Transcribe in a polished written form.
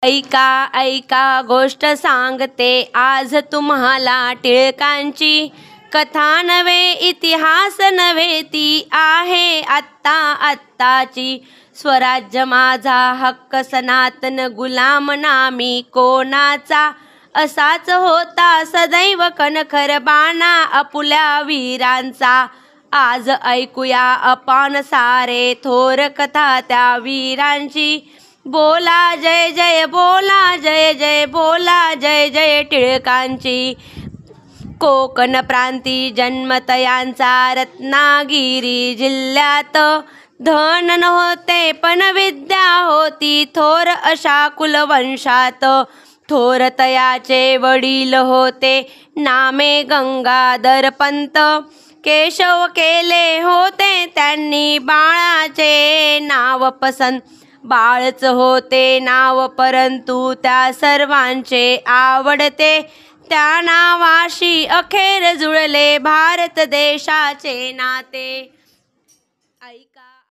ऐका ऐका गोष्ट सांगते आज तुम्हाला टिळकांची, कथा नव्हे इतिहास नव्हे ती आहे आत्ता आत्ताची। स्वराज्य माझा हक्क सनातन गुलाम नामी कोणाचा, असाच होता सदैव कणखर बाणा आपुल्या वीरांचा। आज ऐकूया आपण सारे थोर कथा त्या वीरांची। बोला जय जय बोला जय जय बोला जय जय टिळकांची। कोकण प्रांती जन्मत यांचा रत्नागिरी जिल्ह्यात, धन नव्हते पण विद्या होती थोर अशा कुलवंशात। थोर तयाचे वडील होते नामे गंगाधर पंत, केशव केले होते त्यांनी बाळाचे नाव पसंत। बाळच होते नाव परंतु त्या सर्वांचे आवडते, त्या नावाशी अखेर जुळले भारत देशाचे नाते। ऐका